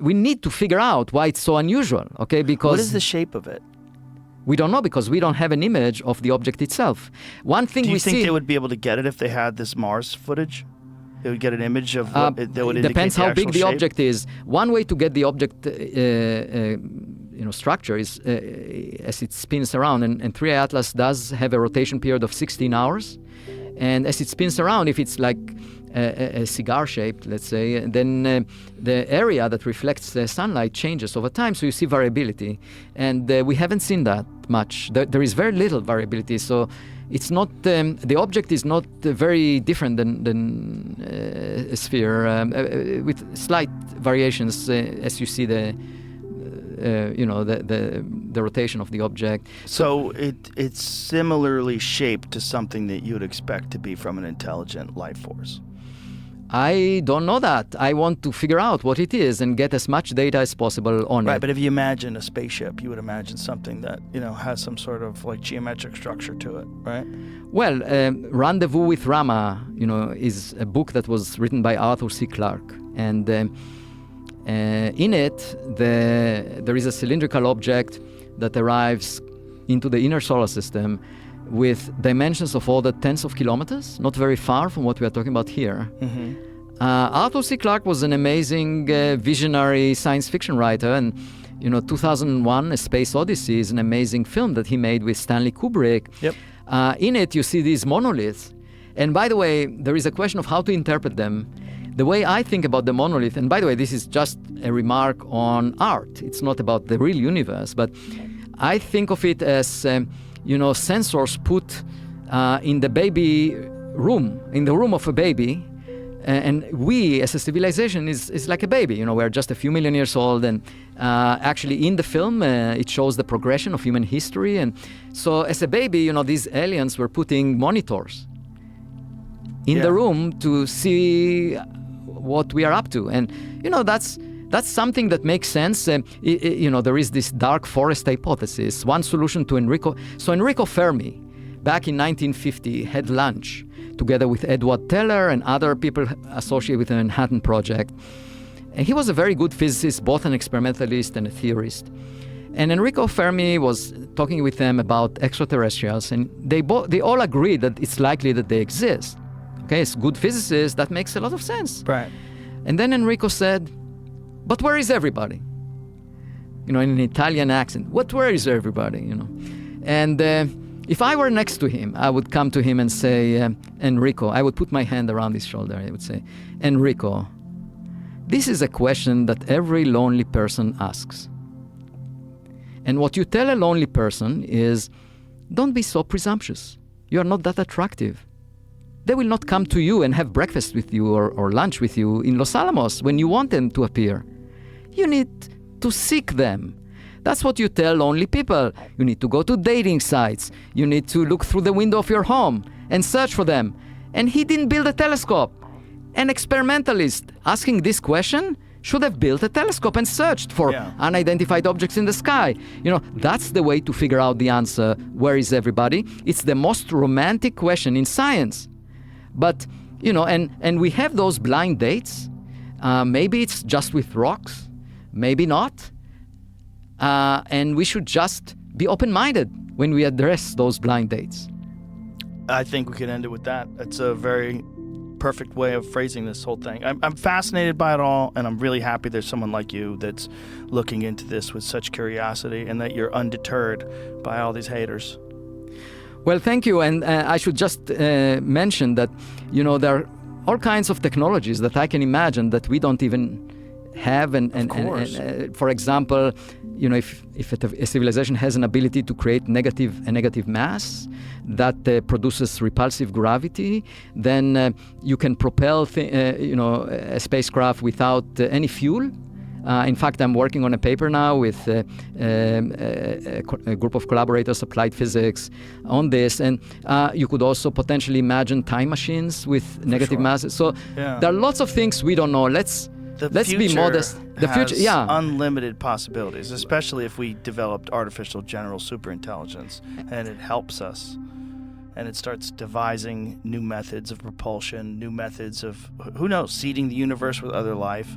we need to figure out why it's so unusual, okay? Because what is the shape of it? we don't know, because we don't have an image of the object itself. One thing Do you we think see, they would be able to get it if they had this Mars footage? They would get an image of what that would indicate depends the how actual big the shape? object is. One way to get the object structure is as it spins around, and 3I Atlas does have a rotation period of 16 hours. And as it spins around, if it's like a cigar shaped, let's say, then the area that reflects the sunlight changes over time, so you see variability. And we haven't seen that much. There is very little variability, so it's not the object is not very different than a sphere, with slight variations as you see the rotation of the object. So it's similarly shaped to something that you would expect to be from an intelligent life force. I don't know that. I want to figure out what it is and get as much data as possible on it. Right, but if you imagine a spaceship, you would imagine something that, has some sort of like geometric structure to it, right? Well, Rendezvous with Rama, is a book that was written by Arthur C. Clarke. And in it, there is a cylindrical object that arrives into the inner solar system with dimensions of order tens of kilometers, not very far from what we are talking about here. Mm-hmm. Arthur C. Clarke was an amazing visionary science fiction writer, and 2001 A Space Odyssey is an amazing film that he made with Stanley Kubrick. Yep. In it, you see these monoliths. And by the way, there is a question of how to interpret them. The way I think about the monolith, and by the way, this is just a remark on art. It's not about the real universe, but I think of it as, sensors put in the baby room, in the room of a baby. And we, as a civilization, is like a baby. We're just a few million years old. And actually, in the film, it shows the progression of human history. And so, as a baby, these aliens were putting monitors in the room to see what we are up to. And, that's something that makes sense. There is this dark forest hypothesis, one solution to Enrico. So Enrico Fermi, back in 1950, had lunch together with Edward Teller and other people associated with the Manhattan Project. And he was a very good physicist, both an experimentalist and a theorist. And Enrico Fermi was talking with them about extraterrestrials, and they all agreed that it's likely that they exist. Okay, as good physicists, that makes a lot of sense. Right. And then Enrico said, but where is everybody? In an Italian accent. Where is everybody? And if I were next to him, I would come to him and say, Enrico, I would put my hand around his shoulder. I would say, Enrico, this is a question that every lonely person asks. And what you tell a lonely person is, don't be so presumptuous. You are not that attractive. They will not come to you and have breakfast with you or lunch with you in Los Alamos when you want them to appear. You need to seek them. That's what you tell lonely people. You need to go to dating sites. You need to look through the window of your home and search for them. And he didn't build a telescope. An experimentalist asking this question should have built a telescope and searched for unidentified objects in the sky. That's the way to figure out the answer. Where is everybody? It's the most romantic question in science. But, and we have those blind dates. Maybe it's just with rocks. Maybe not. And we should just be open-minded when we address those blind dates. I think we could end it with that. It's a very perfect way of phrasing this whole thing. I'm fascinated by it all, and I'm really happy there's someone like you that's looking into this with such curiosity, and that you're undeterred by all these haters. Well, thank you. And I should just mention that, there are all kinds of technologies that I can imagine that we don't even have. And for example, if a civilization has an ability to create a negative mass that produces repulsive gravity, then you can propel a spacecraft without any fuel. In fact, I'm working on a paper now with a group of collaborators, applied physics, on this. And you could also potentially imagine time machines with negative masses. So there are lots of things we don't know. Let's be modest. The future has unlimited possibilities, especially if we developed artificial general superintelligence, and it helps us. And it starts devising new methods of propulsion, new methods of, who knows, seeding the universe with other life.